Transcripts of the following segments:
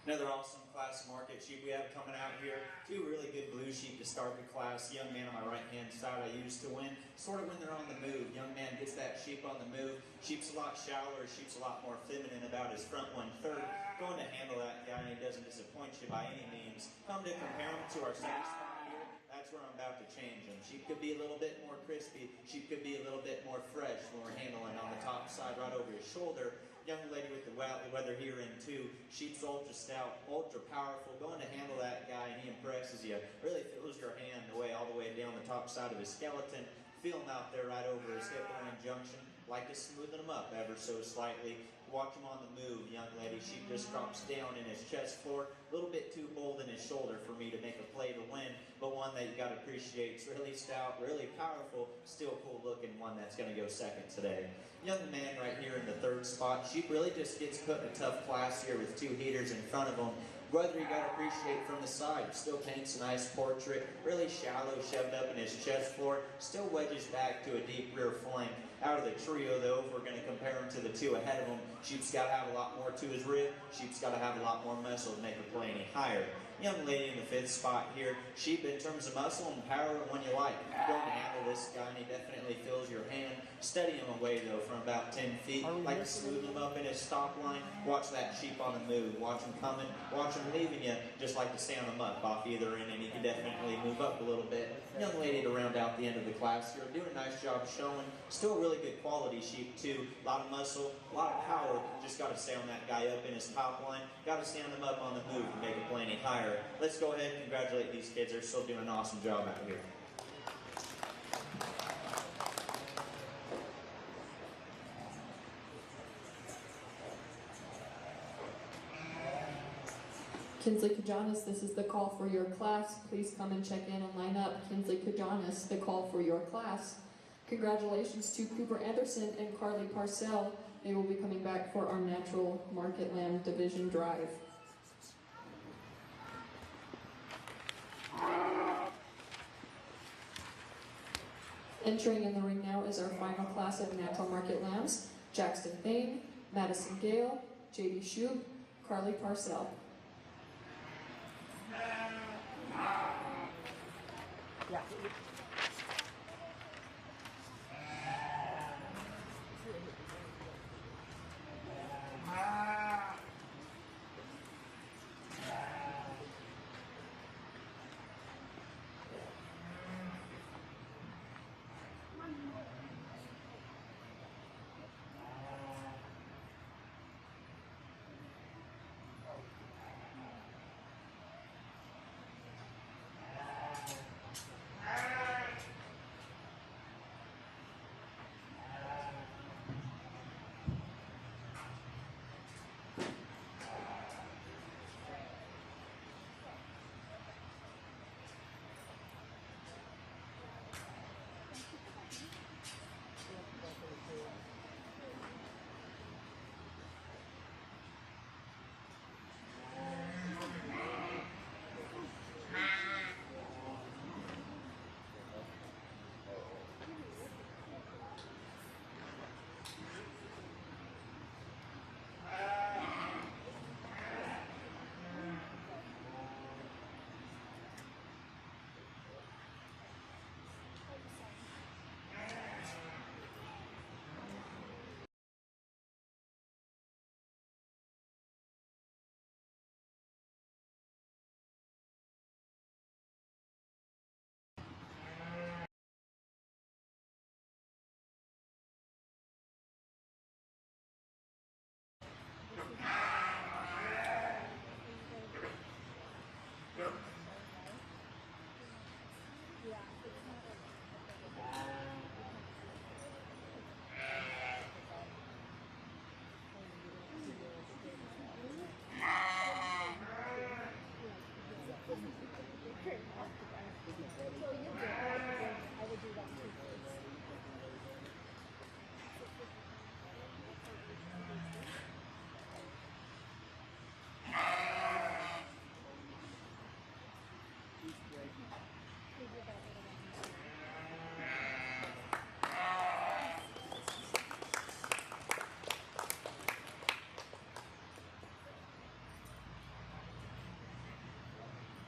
Another awesome class market sheep we have coming out here. Two really good blue sheep to start the class. Young man on my right hand side I use to win. Sort of when they're on the move. Young man gets that sheep on the move. Sheep's a lot shallower. Sheep's a lot more feminine about his front 1/3. Going to handle that guy and he doesn't disappoint you by any means. Come to compare him to our second spot here. That's where I'm about to change him. Sheep could be a little bit more crispy. Sheep could be a little bit more fresh when we're handling on the top side right over his shoulder. Young lady with the weather here in two. Sheep's ultra stout, ultra powerful. Going to handle that guy and he impresses you. Really fills your hand away all the way down the top side of his skeleton. Feel him out there right over his hip line junction. Like to smoothen him up ever so slightly. Watch him on the move, young lady. Sheep just drops down in his chest floor. A little bit too bold in his shoulder for me to make a play to win, but one that you got to appreciate. It's really stout, really powerful, still cool looking, one that's going to go second today. Young man right here in the third spot. Sheep really just gets put in a tough class here with two heaters in front of him. Brother, you got to appreciate from the side. Still paints a nice portrait. Really shallow, shoved up in his chest floor. Still wedges back to a deep rear flank. Out of the trio, though, if we're going to compare him to the two ahead of him, Sheep's got to have a lot more to his rib. Sheep's got to have a lot more muscle to make her play any higher. Young lady in the fifth spot here. Sheep, in terms of muscle and power, when you like. You're going to handle this guy, and he definitely fills your hand. Steady him away, though, from about 10 feet. Like to smooth him up in his stop line. Watch that sheep on the move. Watch him coming. Watch him leaving you. Just like to stand him up off either end, and he can definitely move up a little bit. Young lady to round out the end of the class here. Doing a nice job showing. Still really good quality sheep, too. A lot of muscle, a lot of power. Just got to stand that guy up in his top line. Got to stand him up on the move to make him play any higher. Let's go ahead and congratulate these kids. They're still doing an awesome job out here. Kinsley Kajanis, this is the call for your class. Please come and check in and line up. Kinsley Kajanis, the call for your class. Congratulations to Cooper Anderson and Carly Parcell. They will be coming back for our Natural Market Lamb Division Drive. Entering in the ring now is our final class of Natural Market Lambs. Jackson Thane, Madison Gale, J.D. Shoup, Carly Parcell. Yeah. Ah!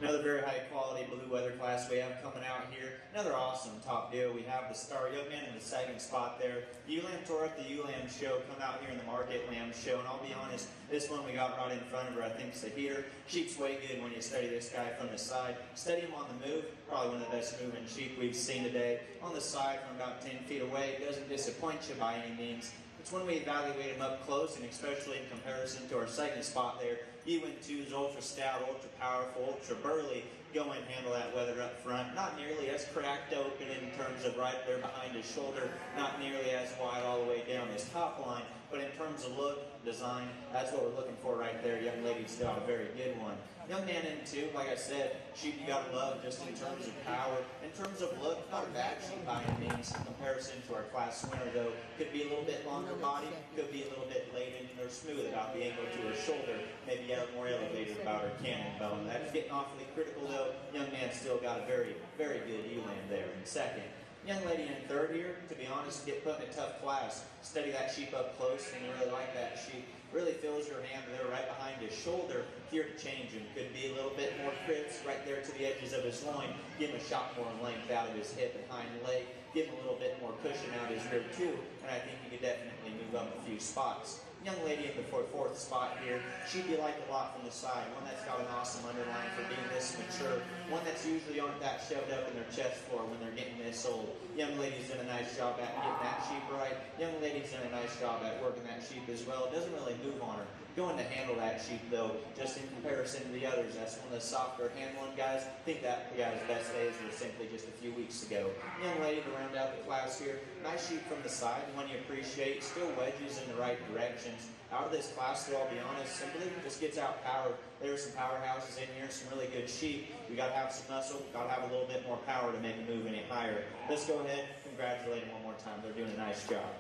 Another very high quality blue weather class we have coming out here. Another awesome top deal. We have the star young man in the second spot there. The Ewe Lamb tore up the Ewe Lamb show, come out here in the Market Lamb show, and I'll be honest, this one we got right in front of her, I think it's a heater. Sheep's way good when you study this guy from the side. Study him on the move, probably one of the best moving sheep we've seen today. On the side from about 10 feet away, it doesn't disappoint you by any means. It's when we evaluate him up close, and especially in comparison to our second spot there. U2 is ultra stout, ultra powerful, ultra burly. Go and handle that weather up front. Not nearly as cracked open in terms of right there behind his shoulder. Not nearly as wide all the way down his top line. But in terms of look, design, that's what we're looking for right there. Young lady's got a very good one. Young man in two, like I said, sheep you gotta love just in terms of power. In terms of look, not a bad sheep by any means in comparison to our class winner though. Could be a little bit longer body, could be a little bit laden or smooth about the angle to her shoulder, maybe more elevated about her cannon bone. That's getting awfully critical though. Young man still got a very, very good ewe lamb there in second. Young lady in third here, to be honest, get put in a tough class. Study that sheep up close and you really like that sheep. Really feels your hand there right behind his shoulder. Here to change him. Could be a little bit more crits right there to the edges of his loin. Give him a shot more length out of his hip and hind leg. Give him a little bit more cushion out his rear too. And I think you could definitely move up a few spots. Young lady in the fourth spot here, she'd be liked a lot from the side. One that's got an awesome underline for being this mature. One that's usually aren't that shoved up in their chest floor when they're getting this old. Young lady's done a nice job at getting that sheep right. Young lady's done a nice job at working that sheep as well. It doesn't really move on her. Going to handle that sheep though, just in comparison to the others, that's one of the softer handling guys. I think that the guy's best days were simply just a few weeks ago. Young lady to round out the class here, nice sheep from the side, one you appreciate, still wedges in the right directions. Out of this class, though, I'll be honest, simply just gets out powered. There are some powerhouses in here, some really good sheep. We got to have some muscle, got to have a little bit more power to make it move any higher. Let's go ahead, congratulate them one more time. They're doing a nice job.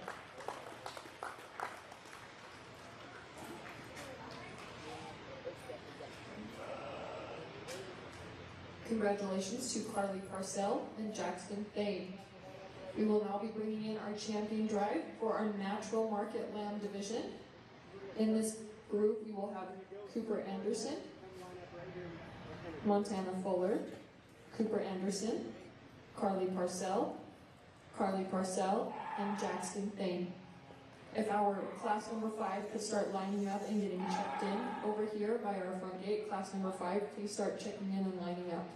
Congratulations to Carly Parcell and Jackson Thane. We will now be bringing in our champion drive for our natural market lamb division. In this group, we will have Cooper Anderson, Montana Fuller, Cooper Anderson, Carly Parcell, and Jackson Thane. If our class number 5 could start lining up and getting checked in over here by our front gate, class number 5, please start checking in and lining up.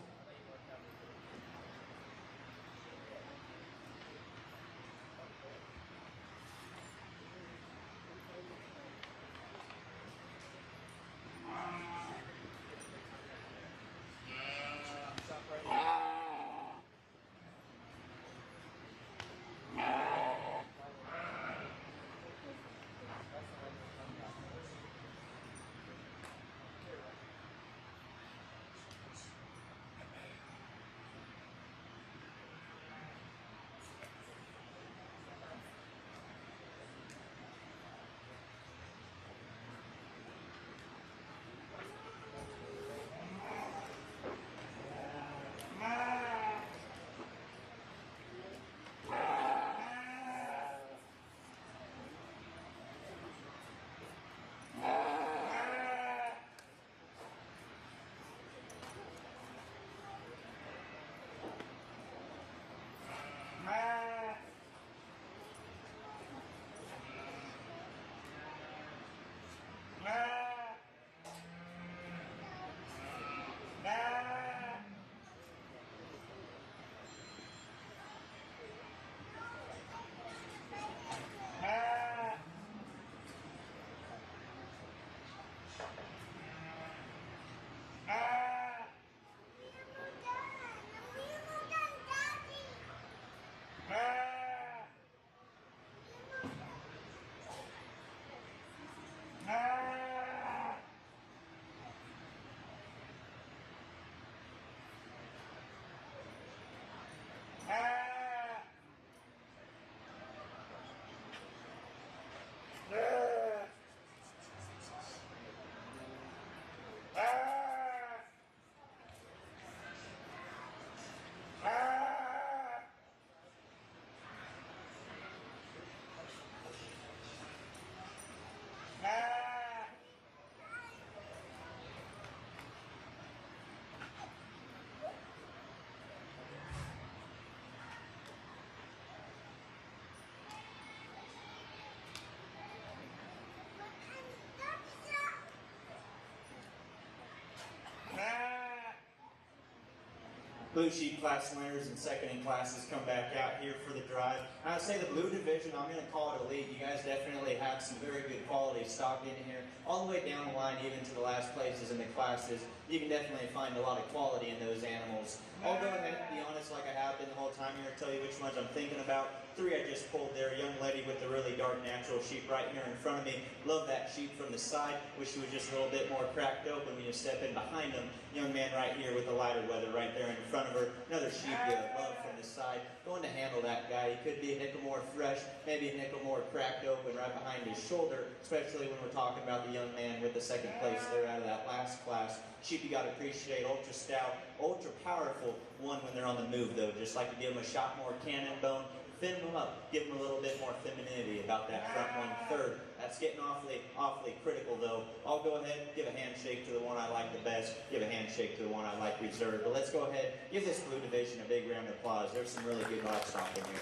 Blue sheep class winners and second-in classes come back out here for the drive. I would say the blue division, I'm going to call it elite. You guys definitely have some very good quality stock in here. All the way down the line, even to the last places in the classes, you can definitely find a lot of quality in those animals. I'll go ahead and be honest like I have been the whole time here and tell you which ones I'm thinking about. 3 I just pulled there. Young lady with the really dark natural sheep right here in front of me. Love that sheep from the side. Wish she was just a little bit more cracked open when you step in behind them. Young man right here with the lighter weather right there in front of her. Another sheep you love from the side. Going to handle that guy. He could be a nickel more fresh, maybe a nickel more cracked open right behind his shoulder, especially when we're talking about the young man with the second place there out of that last class. Sheep you got to appreciate, ultra stout, ultra powerful. One when they're on the move though, just like to give them a shot more cannon bone. Thin them up, give them a little bit more femininity about that front 1/3. That's getting awfully critical though. I'll go ahead, give a handshake to the one I like the best, give a handshake to the one I like reserved. But let's go ahead, give this blue division a big round of applause. There's some really good livestock in here.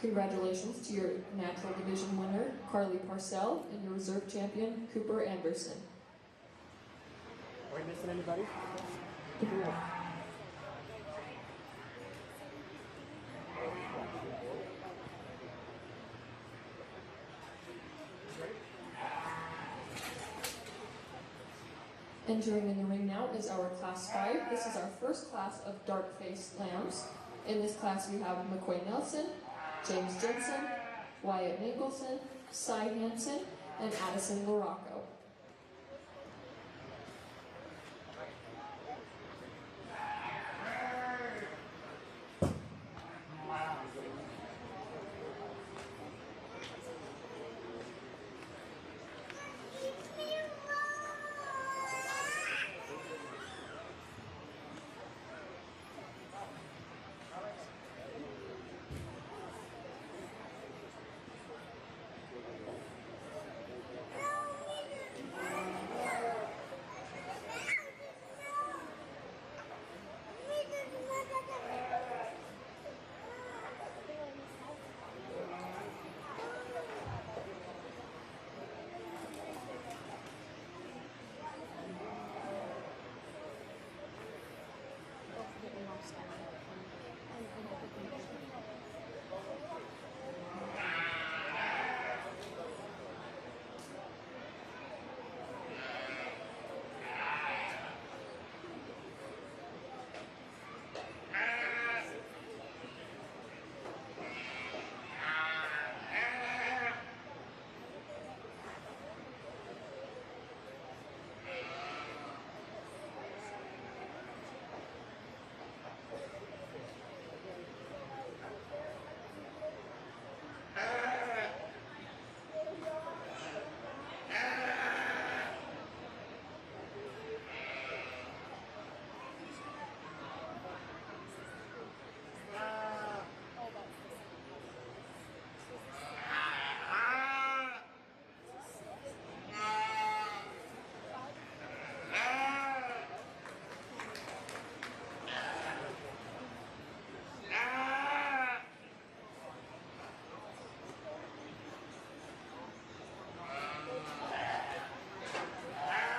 Congratulations to your natural division winner, Carly Parcell, and your reserve champion, Cooper Anderson. Are we missing anybody? Entering in the ring now is our Class 5. This is our first class of dark-faced lambs. In this class we have McCoy Nelson, James Jensen, Wyatt Nicholson, Cy Hansen, and Addison Larocco.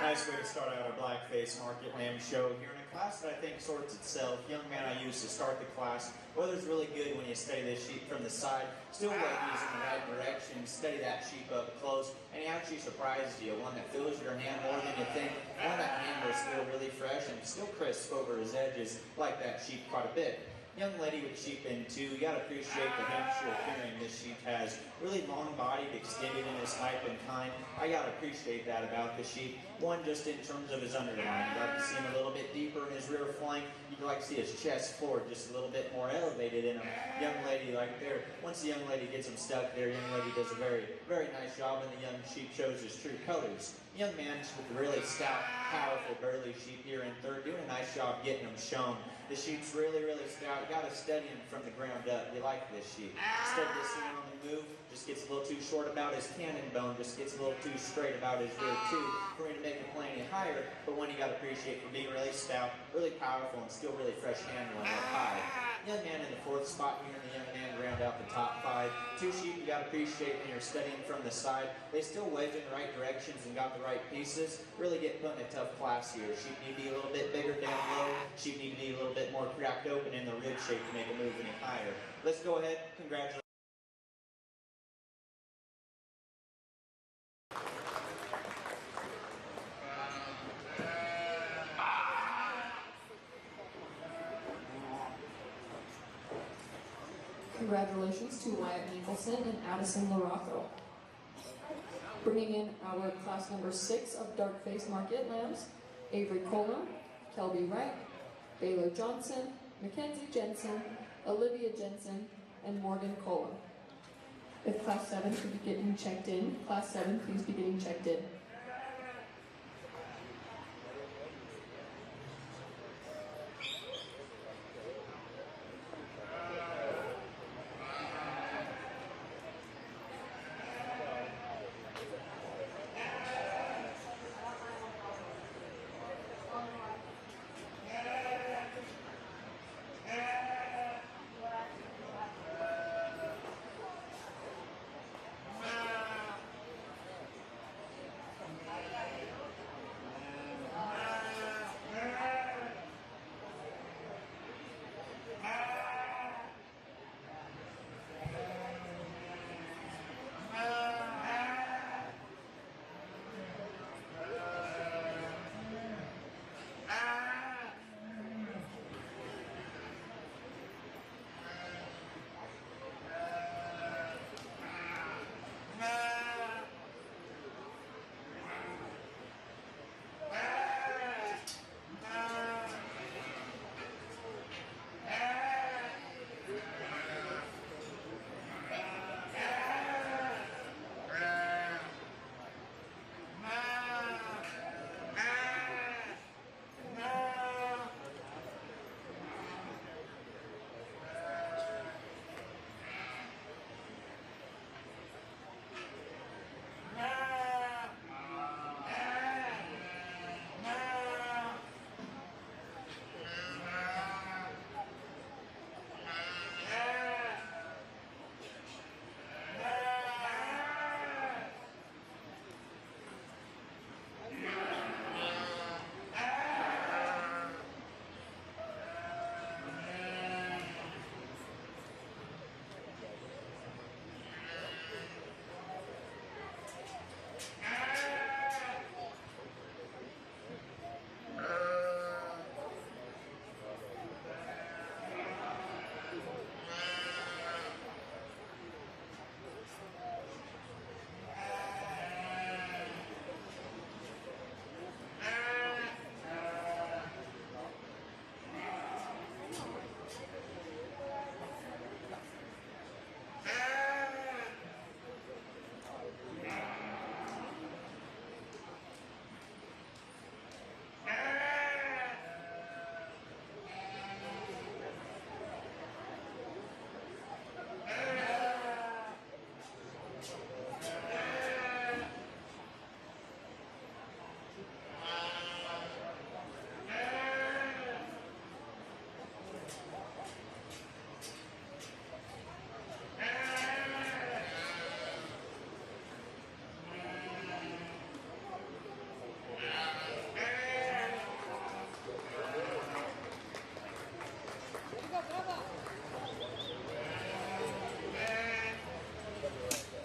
Nice way to start out our blackface market lamb show here in a class that I think sorts itself. Young man I used to start the class. Weather's really good when you study this sheep from the side. Still wedgies in the right direction. Study that sheep up close, and he actually surprises you. One that fills your hand more than you think. One that hand was still really fresh and still crisp over his edges. Like that sheep quite a bit. Young lady with sheep in too. You gotta appreciate the Hampshire appearing this sheep has. Really long bodied, extended in his type and kind. I gotta appreciate that about the sheep. One, just in terms of his underline. You'd like to see him a little bit deeper in his rear flank. You'd like to see his chest forward just a little bit more elevated in him. Young lady like there. Once the young lady gets him stuck there, young lady does a very, very nice job, and the young sheep shows his true colors. Young man with really stout, powerful, burly sheep here in third, doing a nice job getting them shown. The sheep's really, really stout. You got to study him from the ground up. You like this sheep. Instead of this one on the move, just gets a little too short about his cannon bone, just gets a little too straight about his rear tooth for him to make him play any higher. But one you got to appreciate for being really stout, really powerful, and still really fresh handling up high. Young man in the fourth spot here in the young man round out the top five. Two sheep you got to appreciate when you're studying from the side. They still wedge in the right directions and got the right pieces. Really get put in a tough class here. Sheep need to be a little bit bigger down low. Sheep need to be a little bit more cracked open in the rib shape to make a move any higher. Let's go ahead. Congratulations. Congratulations to Wyatt Nicholson and Addison Laraco. Bringing in our class number 6 of dark-faced market lambs, Avery Coleman, Kelby Wright, Baylor Johnson, Mackenzie Jensen, Olivia Jensen, and Morgan Coleman. If class 7 could be getting checked in, class 7 please be getting checked in.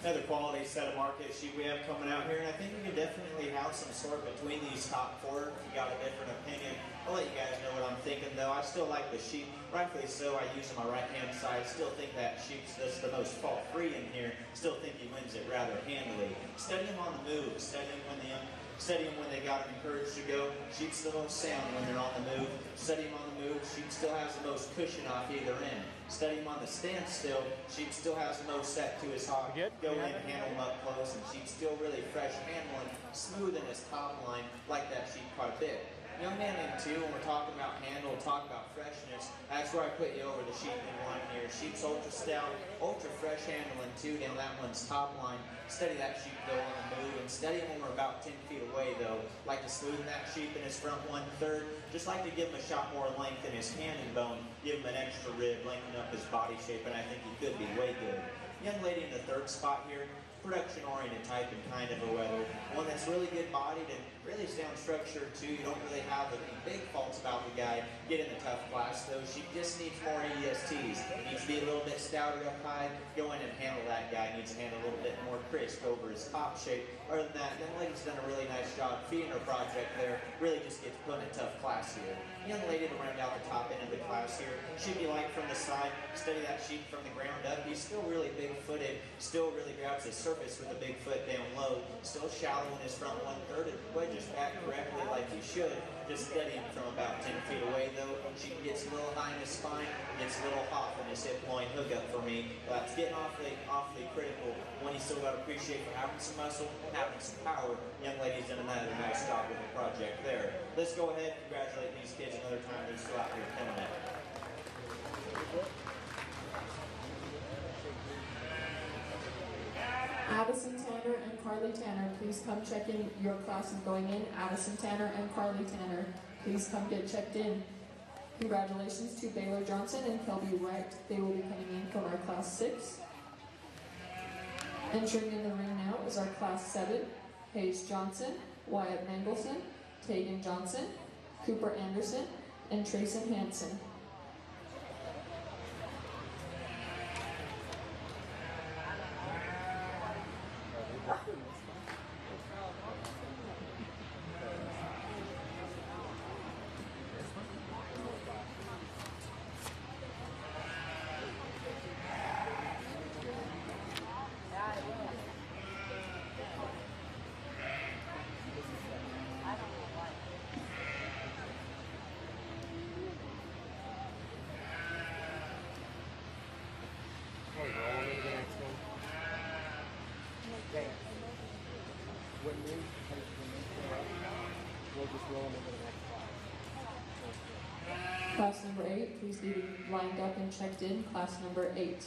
Another quality set of market sheep we have coming out here, and I think we can definitely have some sort between these top 4 if you got a different opinion. I'll let you guys know what I'm thinking though. I still like the sheep, rightfully so. I use on my right hand side. Still think that sheep's just the most fault free in here. Still think he wins it rather handily. Study him on the move, study him when the young Steady them when they got them encouraged to go. Sheep's the most sound when they're on the move. Steady them on the move. Sheep still has the most cushion off either end. Steady him on the standstill. Sheep still has the most set to his hop. Go in, handle him up close, and sheep still really fresh handling, smooth in his top line, like that sheep quite a bit. Young man in two, when we're talking about handle, talking about freshness, that's where I put you over the sheep in one here. Sheep's ultra stout, ultra fresh handling two down that one's top line. Steady that sheep though on the move, and steady him when we're about 10 feet away though. Like to smoothen that sheep in his front 1/3. Just like to give him a shot more length in his cannon bone, give him an extra rib, lengthen up his body shape, and I think he could be way good. Young lady in the third spot here, production-oriented type and kind of a weather. One that's really good bodied and really sound structured too. You don't really have any big faults about the guy. Get in the tough class though. She just needs more ESTs. Needs to be a little bit stouter up high. Go in and handle that guy. Needs to handle a little bit more crisp over his top shape. Other than that, young lady's done a really nice job feeding her project there. Really just gets put in a tough class here. Young lady to round out the top end of the class here. Should be light from the side. Steady that sheep from the ground up. He's still really big-footed. Still really grabs his surface with a big foot down low. Still shallow in his front 1/3 and wedges back correctly like he should. Just steady him from about 10 feet away though. She gets a little high in his spine, gets a little hop in his hip loin hookup for me. That's getting awfully critical. One you still got to appreciate for having some muscle, having some power. Young lady's done another nice job with the project there. Let's go ahead and congratulate these kids another time. They're still out here killing it. Addison Tanner and Carly Tanner, please come check in. Your class is going in. Addison Tanner and Carly Tanner, please come get checked in. Congratulations to Baylor Johnson and Kelby Wright. They will be coming in from our class 6. Entering in the ring now is our class 7, Hayes Johnson, Wyatt Mengelson, Tegan Johnson, Cooper Anderson, and Trayson Hansen. Class number 8, please be lined up and checked in. Class number 8.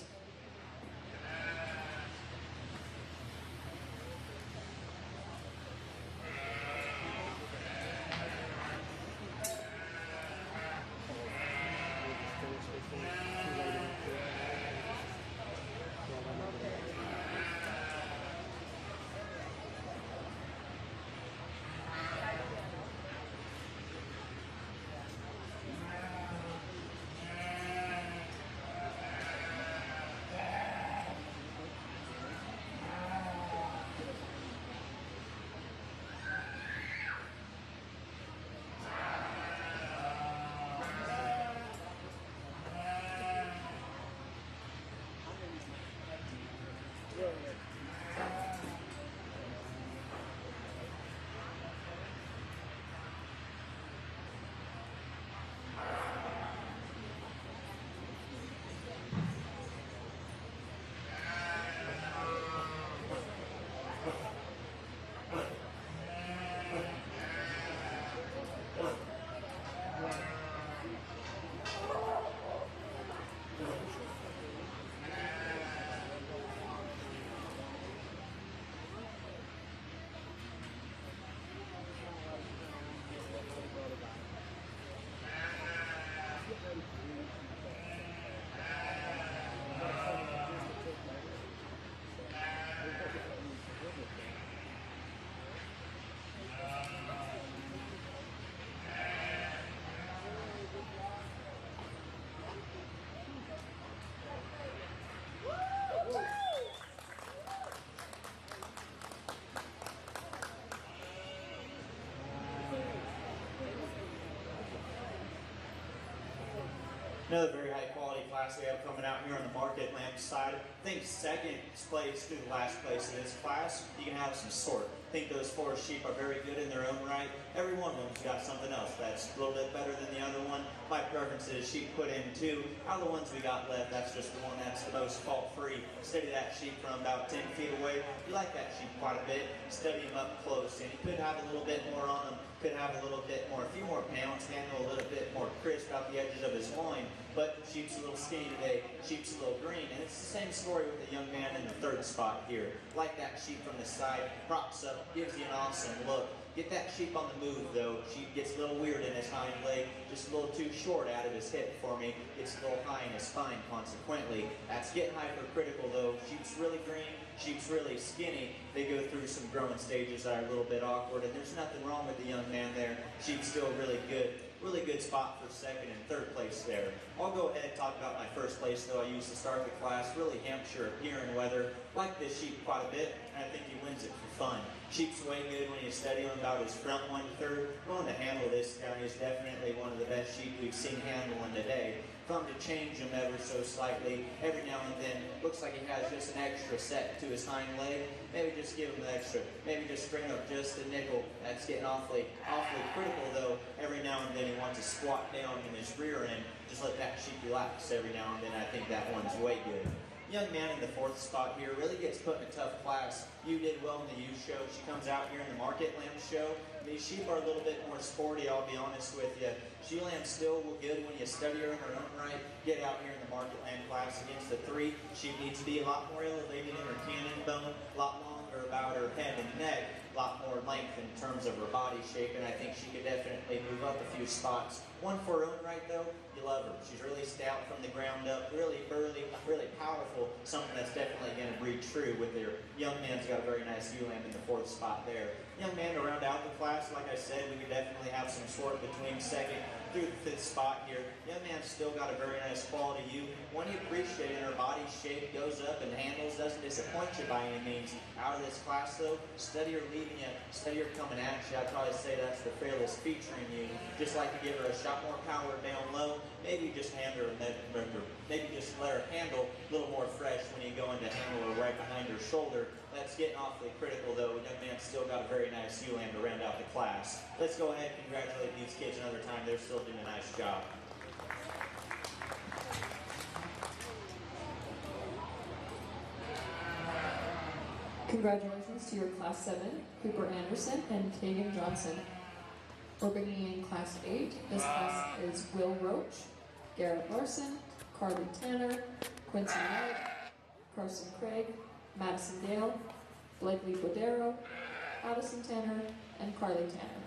Another very high quality class we have coming out here on the market lamp side. I think second place to the last place in this class, you can have some sort. I think those 4 sheep are very good in their own right. Every one of them's got something else that's a little bit better than the other one. My preference is sheep put in 2. Out of the ones we got left, that's just the one that's the most fault-free. Study that sheep from about 10 feet away. You like that sheep quite a bit. Study him up close, and you could have a little bit more on him. Could have a little bit more, a few more pounds, handle a little bit more crisp out the edges of his loin, but sheep's a little skinny today, sheep's a little green, and it's the same story with the young man in the 3rd spot here. Like that sheep from the side, props up, gives you an awesome look. Get that sheep on the move though. Sheep gets a little weird in his hind leg, just a little too short out of his hip for me. Gets a little high in his spine consequently. That's getting hypercritical though. Sheep's really green, sheep's really skinny. They go through some growing stages that are a little bit awkward, and there's nothing wrong with the young man there. Sheep's still really good. Really good spot for 2nd and 3rd place there. I'll go ahead and talk about my 1st place though I used to start the class. Really Hampshire here in weather. Like this sheep quite a bit, and I think he wins it for fun. Sheep's way good when you study him about his front 1/3. Going to handle this guy is definitely one of the best sheep we've seen handling today. If I'm to change him ever so slightly, every now and then, looks like he has just an extra set to his hind leg. Maybe just give him the extra. Maybe just string up just a nickel. That's getting awfully critical though. Every now and then he wants to squat down in his rear end. Just let that sheep relax every now and then. I think that one's way good. Young man in the 4th spot here really gets put in a tough class. You did well in the youth show. She comes out here in the market lamb show. These sheep are a little bit more sporty, I'll be honest with you. She lamb's still good when you study her in her own right. Get out here in the market lamb class against the 3. She needs to be a lot more elevated in her cannon bone, a lot longer about her head and neck, a lot more length in terms of her body shape, and I think she could definitely move up a few spots. One for her own right though, you love her. She's really stout from the ground up, really burly, really powerful, something that's definitely going to breed true with her. Young man's got a very nice ewe lamb in the 4th spot there. Young man to round out the class, like I said, we could definitely have some sort between 2nd through the 5th spot here. Young man's still got a very nice quality ewe. One you appreciate in her body shape, goes up and handles, doesn't disappoint you by any means. Out of this class though, study her leaving you, study her coming at you. I'd probably say that's the fairest featuring you. Just like to give her a shot more power down low. Maybe just hand her, maybe just let her handle a little more fresh when you go in to handle her right behind her shoulder. That's getting awfully critical though. Young man's still got a very nice ewe lamb to round out the class. Let's go ahead and congratulate these kids another time. They're still doing a nice job. Congratulations to your Class 7, Cooper Anderson and Kagan Johnson. We're bringing in Class 8. This class is Will Roach, Garrett Larson, Carly Tanner, Quincy Knight, Carson Craig, Madison Dale, Blakely Bodero, Addison Tanner, and Carly Tanner.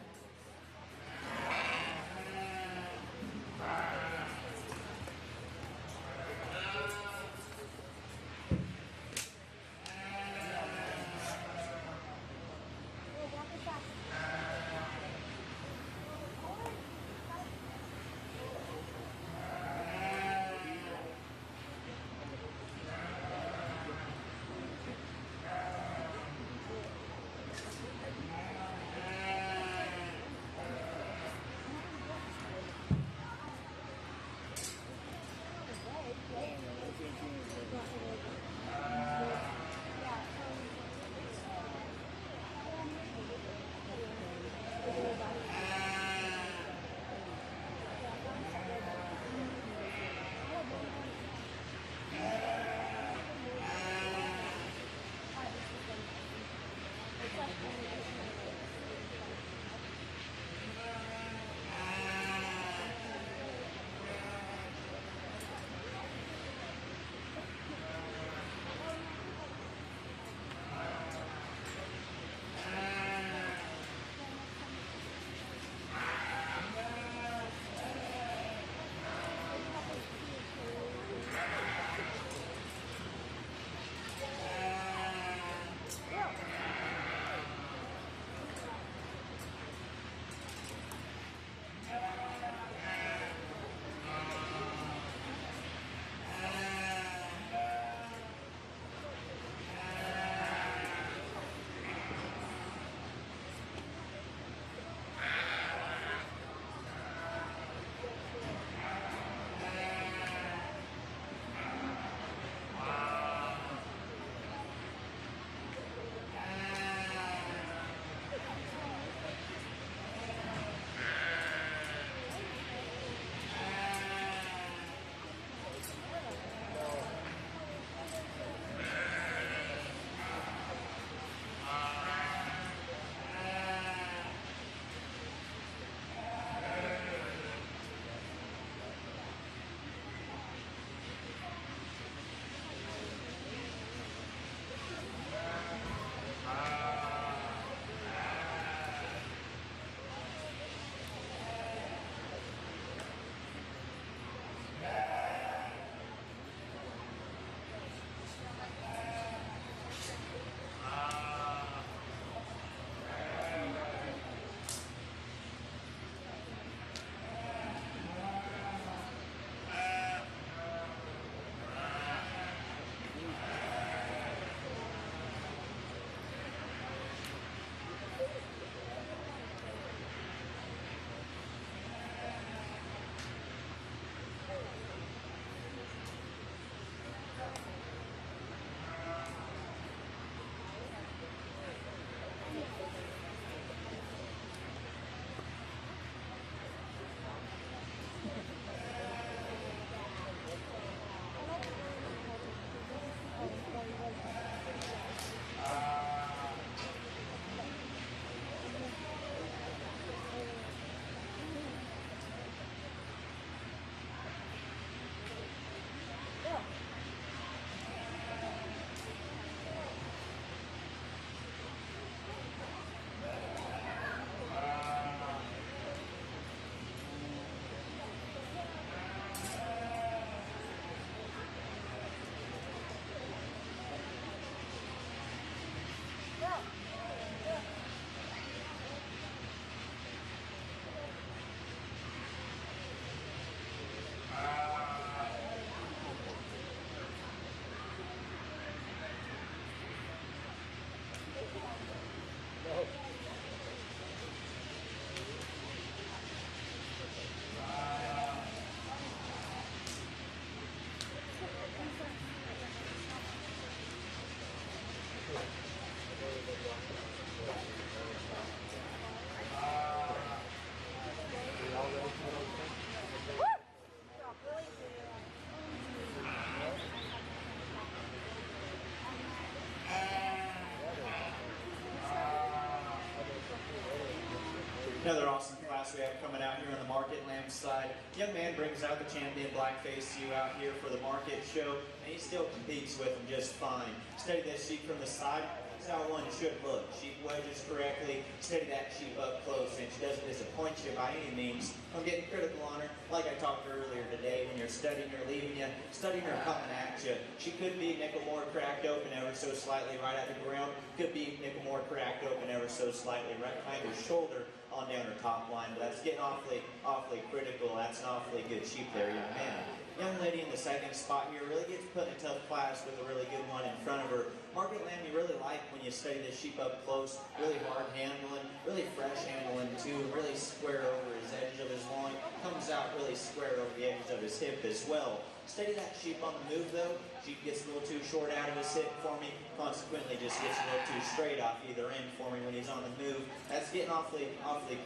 Another awesome class we have coming out here on the market lamb side. Young man brings out the champion blackface ewe out here for the market show, and he still competes with them just fine. Study this sheep from the side. That's how one should look. Sheep wedges correctly. Steady that sheep up close, and she doesn't disappoint you by any means. I'm getting critical on her, like I talked earlier today. When you're studying her, leaving you, studying her coming at you. She could be nickel more cracked open ever so slightly right at the ground. Could be nickel more cracked open ever so slightly right behind her shoulder on down her top line. But that's getting awfully critical. That's an awfully good sheep there, young man. Young lady in the second spot here really gets put in a tough class with a really good one in front of her. Market lamb you really like when you study this sheep up close. Really hard handling, really fresh handling too. Really square over his edge of his loin. Comes out really square over the edge of his hip as well. Study that sheep on the move though. Sheep gets a little too short out of his hip for me. Consequently just gets a little too straight off either end for me when he's on the move. That's getting awfully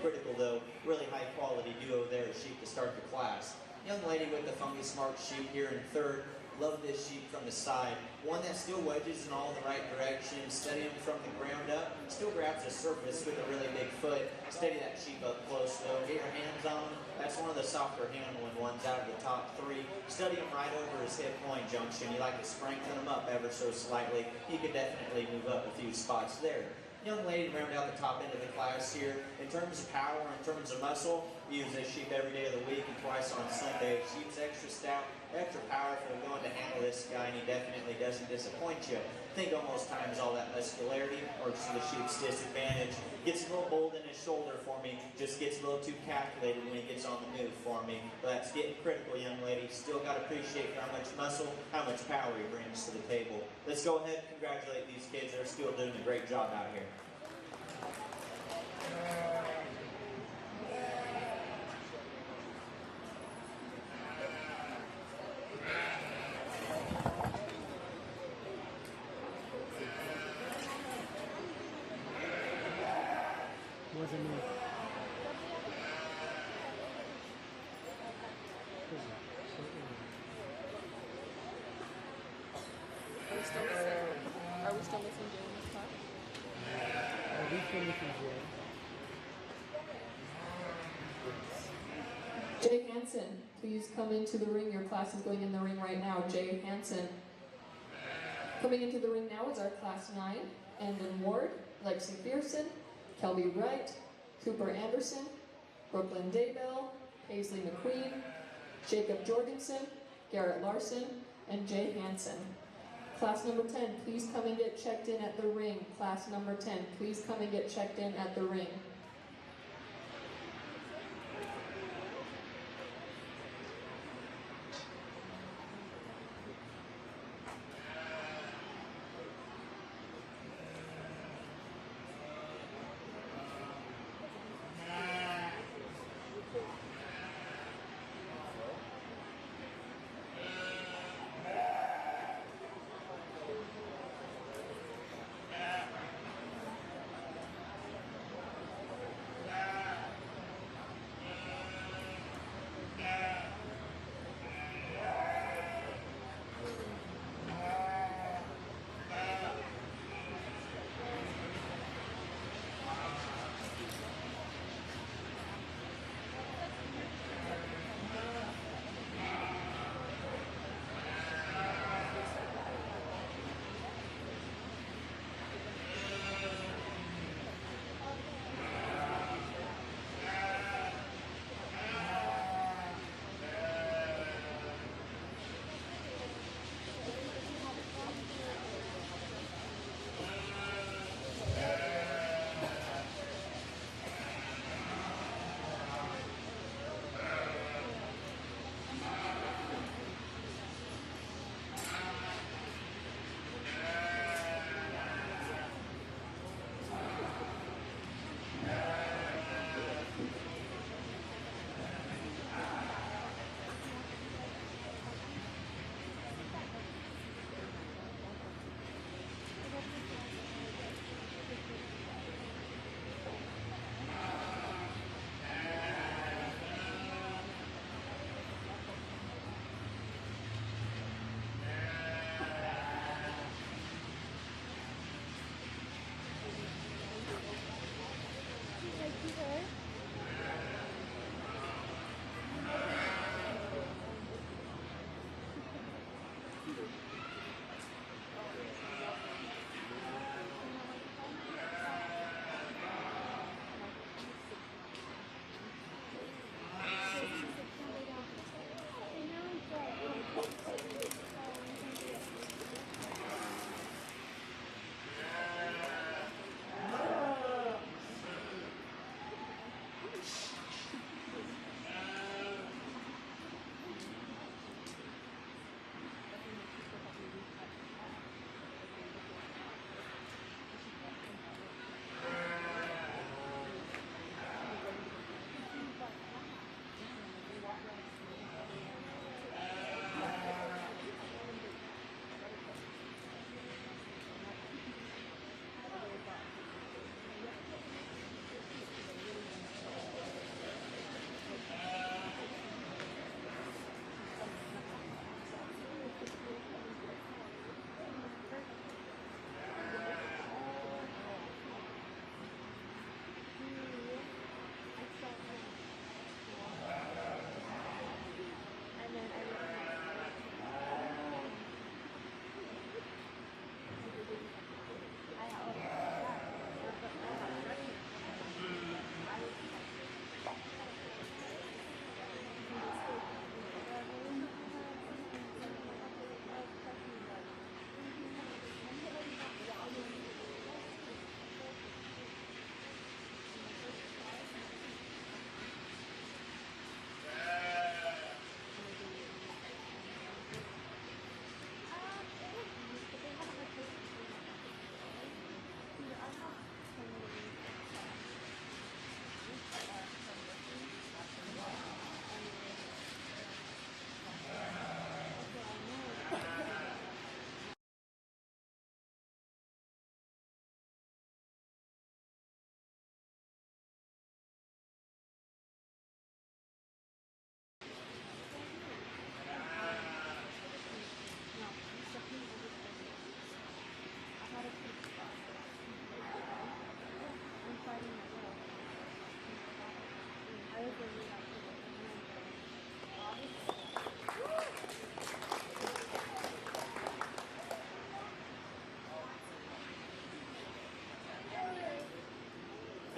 critical though. Really high quality duo there, sheep to start the class. Young lady with the funky smart sheep here in third. Love this sheep from the side. One that still wedges in all the right directions. Steady him from the ground up. Still grabs the surface with a really big foot. Steady that sheep up close though. Get your hands on him. That's one of the softer handling ones out of the top three. Study him right over his hip point junction. You like to strengthen him up ever so slightly. He could definitely move up a few spots there. Young lady round out the top end of the class here. In terms of power, in terms of muscle, we use this sheep every day of the week and twice on Sunday. Sheep's extra stout, extra powerful, going to handle this guy, and he definitely doesn't disappoint you. I think almost times all that muscularity works to the sheep's disadvantage. Gets a little bold in his shoulder for me, just gets a little too calculated when he gets on the move for me. But that's getting critical, young lady. Still got to appreciate how much muscle, how much power he brings to the table. Let's go ahead and congratulate these kids. They're still doing a great job out here. Wasn't me. Are we still missing Jay in this class? Are we still missing Jay? Jay Hansen, please come into the ring. Your class is going in the ring right now. Jay Hansen. Coming into the ring now is our class 9, Endon Ward, Lexi Pearson, Kelby Wright, Cooper Anderson, Brooklyn Daybell, Paisley McQueen, Jacob Jorgensen, Garrett Larson, and Jay Hansen. Class number 10, please come and get checked in at the ring. Class number 10, please come and get checked in at the ring.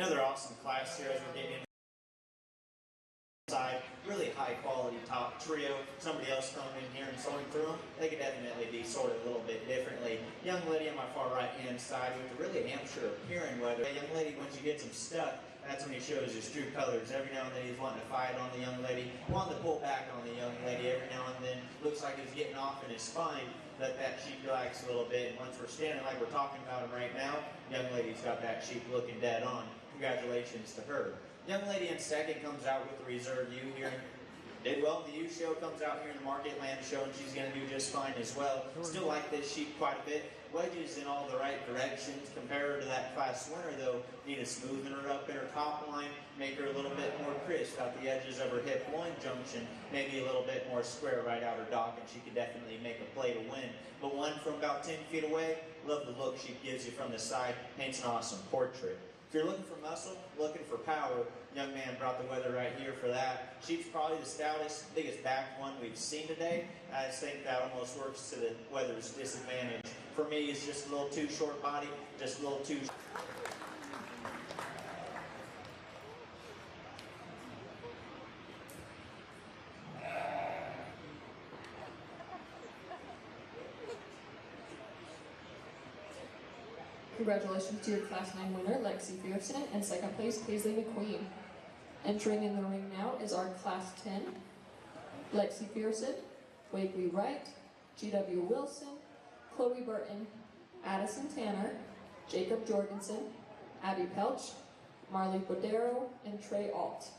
Another awesome class here as we're getting inside. Really high quality top trio. Somebody else coming in here and sorting through them, they could definitely be sorted a little bit differently. Young lady on my far right hand side with the really amateur appearing weather. A young lady, when she gets him stuck, that's when he shows his true colors. Every now and then he's wanting to fight on the young lady, wanting to pull back on the young lady. Every now and then looks like he's getting off in his spine. Let that sheep relax a little bit. And once we're standing like we're talking about him right now, young lady's got that sheep looking dead on. Congratulations to her. Young lady in second comes out with the reserve ewe here. Did well in the ewe show, comes out here in the Market Land show, and she's going to do just fine as well. Still like this sheep quite a bit. Wedges in all the right directions. Compare her to that class winner, though. Need to smoothen her up in her top line, make her a little bit more crisp out the edges of her hip-loin junction, maybe a little bit more square right out her dock, and she could definitely make a play to win. But one from about 10 feet away, love the look she gives you from the side, paints an awesome portrait. If you're looking for muscle, looking for power, young man brought the weather right here for that. Sheep's probably the stoutest, biggest backed one we've seen today. I just think that almost works to the weather's disadvantage. For me, it's just a little too short body, just a little too... Congratulations to your Class 9 winner, Lexi Pearson, and second place, Paisley McQueen. Entering in the ring now is our Class 10, Lexi Pearson, Wakely Wright, G.W. Wilson, Chloe Burton, Addison Tanner, Jacob Jorgensen, Abby Pelch, Marley Bodero, and Trey Alt.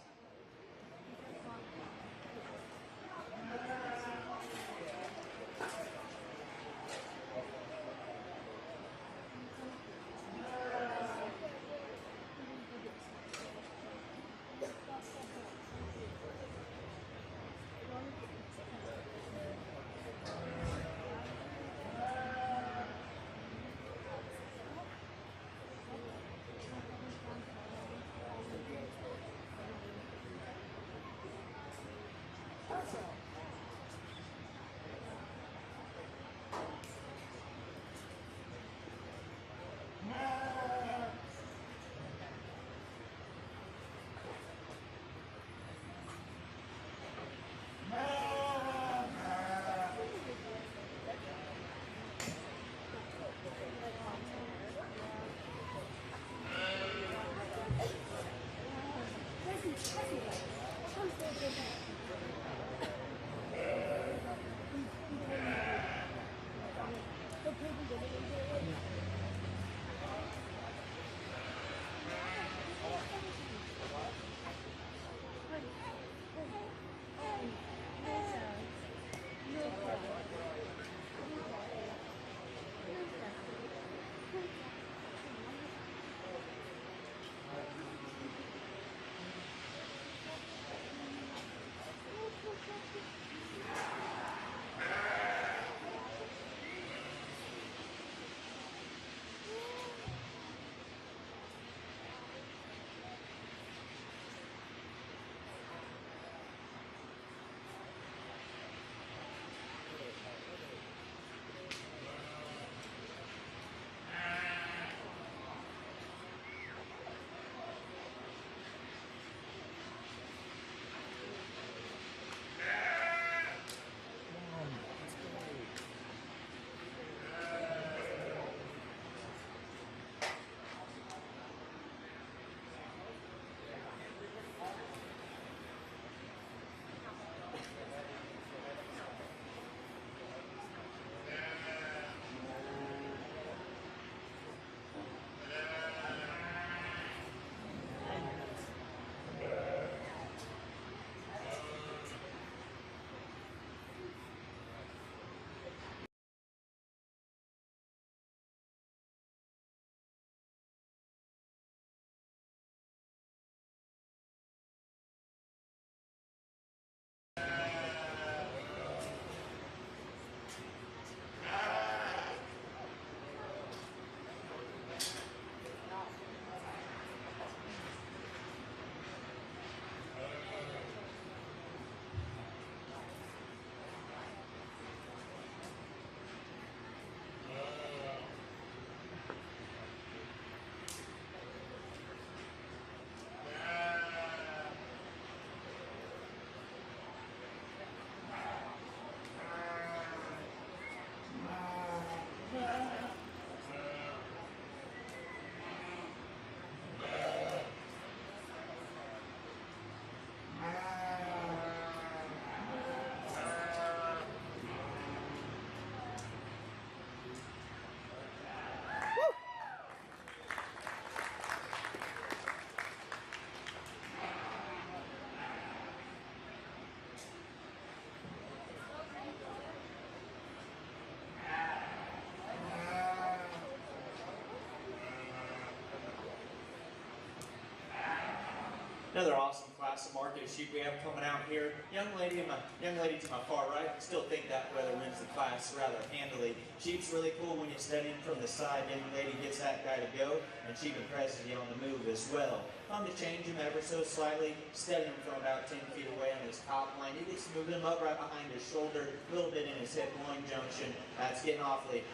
Another awesome class of market sheep we have coming out here. Young lady to my far right, still think that brother wins the class rather handily. Sheep's really cool when you study him from the side. Young lady gets that guy to go, and sheep impresses you on the move as well. Come to change him ever so slightly, steady him from about 10 feet away on his top line. He gets moving him up right behind his shoulder, a little bit in his hip loin junction. That's getting awfully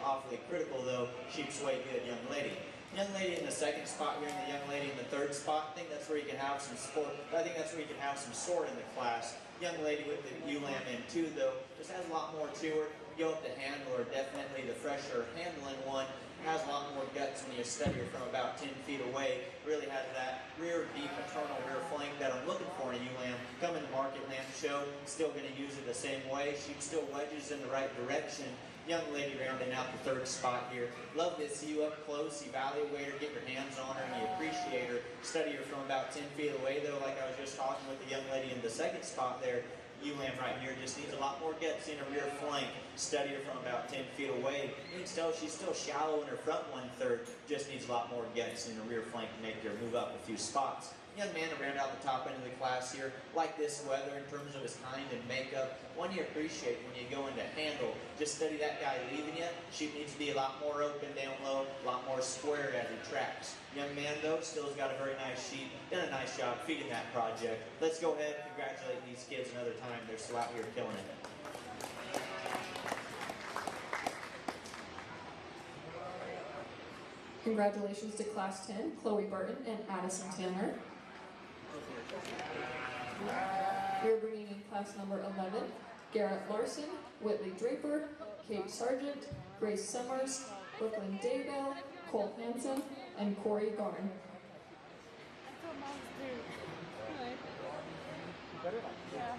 critical though. Sheep's way good, young lady. Young lady in the second spot here, and the young lady in the third spot. I think that's where you can have some sport. I think that's where you can have some sort in the class. Young lady with the ewe lamb in too, though, just has a lot more to her. You have to handle her. Definitely the fresher handling one has a lot more guts when you study her from about 10 feet away. Really has that rear deep maternal rear flank that I'm looking for in a ewe lamb. Coming to market lamb show, still going to use it the same way. She still wedges in the right direction. Young lady rounding out the third spot here. Love to see you up close, evaluate her, get your hands on her, and you appreciate her. Study her from about 10 feet away, though, like I was just talking with the young lady in the second spot there. Ewe lamb right here just needs a lot more guts in her rear flank. Study her from about 10 feet away. You can tell she's still shallow in her front 1/3. Just needs a lot more guts in her rear flank to make her move up a few spots. Young man to round out the top end of the class here. Like this weather in terms of his kind and makeup. One you appreciate when you go into handle. Just study that guy leaving you. Sheep needs to be a lot more open down low, a lot more square as he tracks. Young man though still's got a very nice sheep. Done a nice job feeding that project. Let's go ahead and congratulate these kids another time. They're still out here killing it. Congratulations to Class 10, Chloe Burton and Addison Tanner. We're bringing in class number 11, Garrett Larson, Whitley Draper, Kate Sargent, Grace Summers, Brooklyn Daybell, Cole Hansen, and Corey Garn. That's what moms do. Really? Yeah.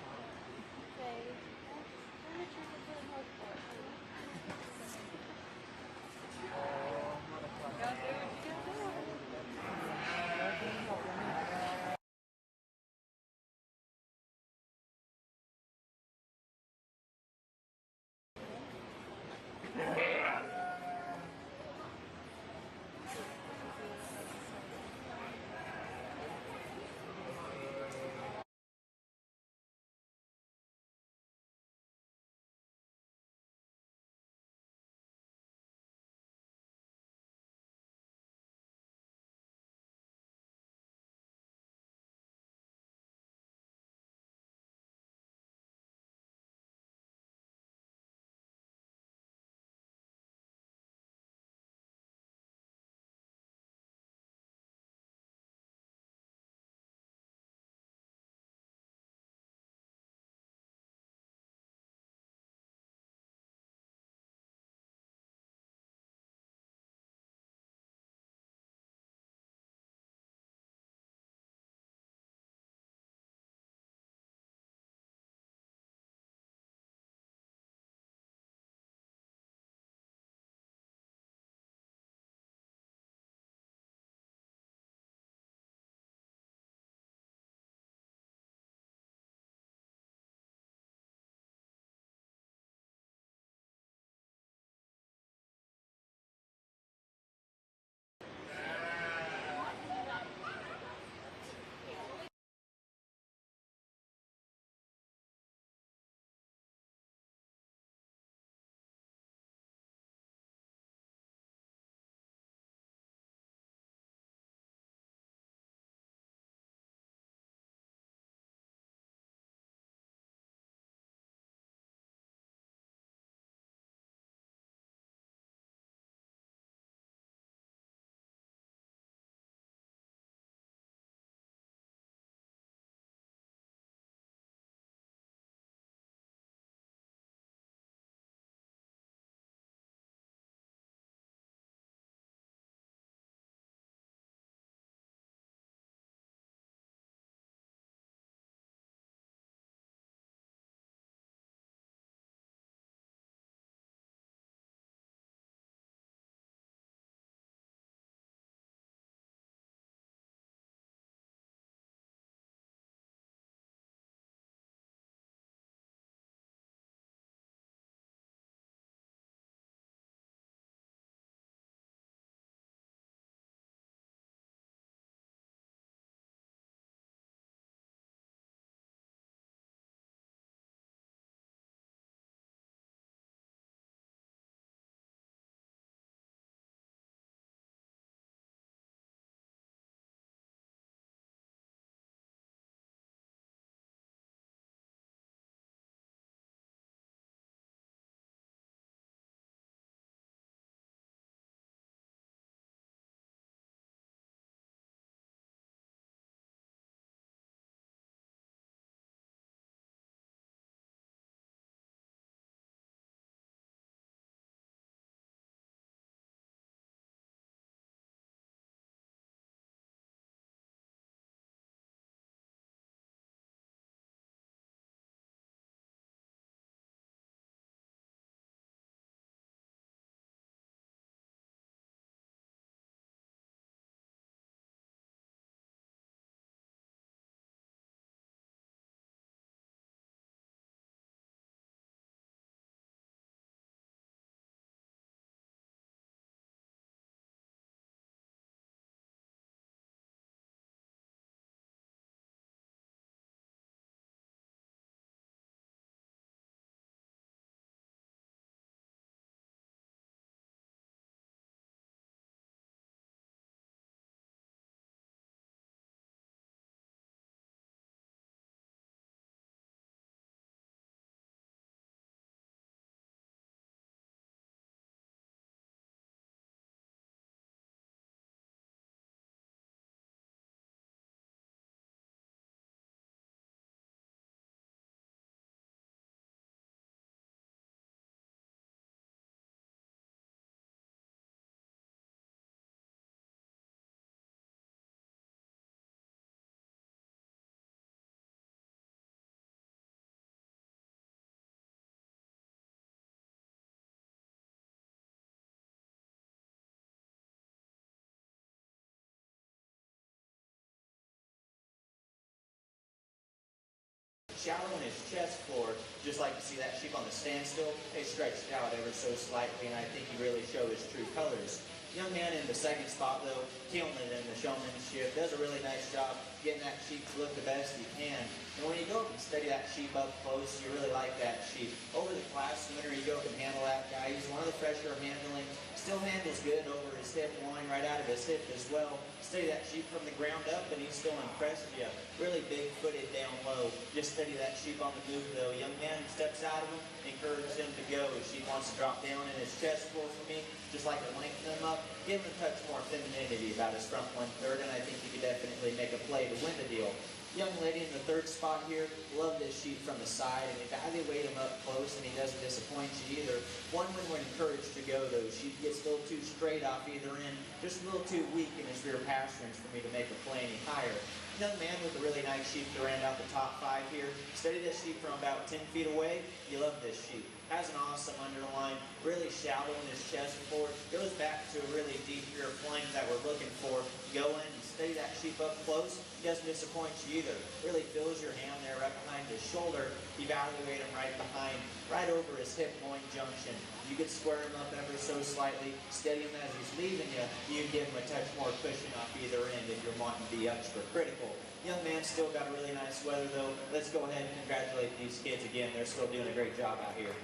shallow in his chest floor, just like you see that sheep on the standstill. They stretched out ever so slightly, and I think he really showed his true colors. Young man in the second spot, though, killing it in the showmanship. Does a really nice job getting that sheep to look the best he can. And when you go up and study that sheep up close, you really like that sheep. Over the class winner, you go up and handle that guy. He's one of the fresher handling. Still handles good over his hip line, right out of his hip as well. Study that sheep from the ground up, and he's still impressing you. Really big-footed down low. Just study that sheep on the move, though. Young man steps out of him, encourage him to go. Sheep wants to drop down in his chest floor for me, just like to lengthen him up. Give him a touch more femininity about his front 1/3, and I think he could definitely make a play to win the deal. Young lady in the third spot here, love this sheep from the side, and evaluate him up close, and he doesn't disappoint you either. One when we're encouraged to go, though. Sheep gets a little too straight off either end, just a little too weak in his rear pasturing for me to make a play any higher. Young man with a really nice sheep to round out the top 5 here. Study this sheep from about 10 feet away. You love this sheep. Has an awesome underline, really shallow in his chest forward. Goes back to a really deep rear flank that we're looking for. Go in and study that sheep up close. He doesn't disappoint you either. Really fills your hand there right behind his shoulder. Evaluate him right behind, right over his hip loin junction. You could square him up ever so slightly. Steady him as he's leaving you. You give him a touch more cushion off either end if you're wanting to be extra critical. Young man still got a really nice weather though. Let's go ahead and congratulate these kids again. They're still doing a great job out here.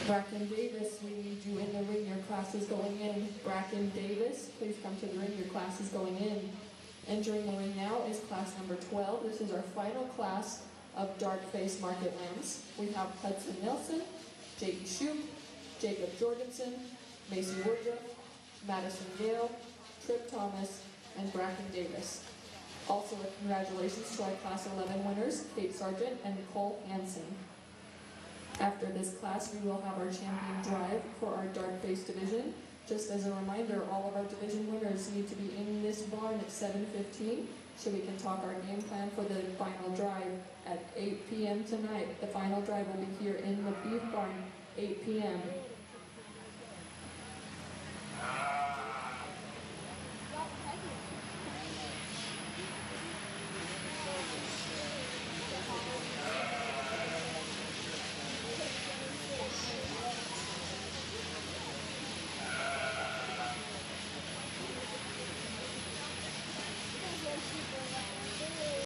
Bracken Davis, we need you in the ring. Your class is going in. Bracken Davis, please come to the ring. Your class is going in. Entering the ring now is class number 12. This is our final class of dark-faced market lambs. We have Hudson Nelson, Jake Shoup, Jacob Jorgensen, Macy Woodruff, Madison Gale, Trip Thomas, and Bracken Davis. Also, congratulations to our class 11 winners, Kate Sargent and Nicole Hansen. After this class, we will have our champion drive for our dark-faced division. Just as a reminder, all of our division winners need to be in this barn at 7:15 so we can talk our game plan for the final drive at 8 p.m. tonight. The final drive will be here in the beef barn, 8 p.m.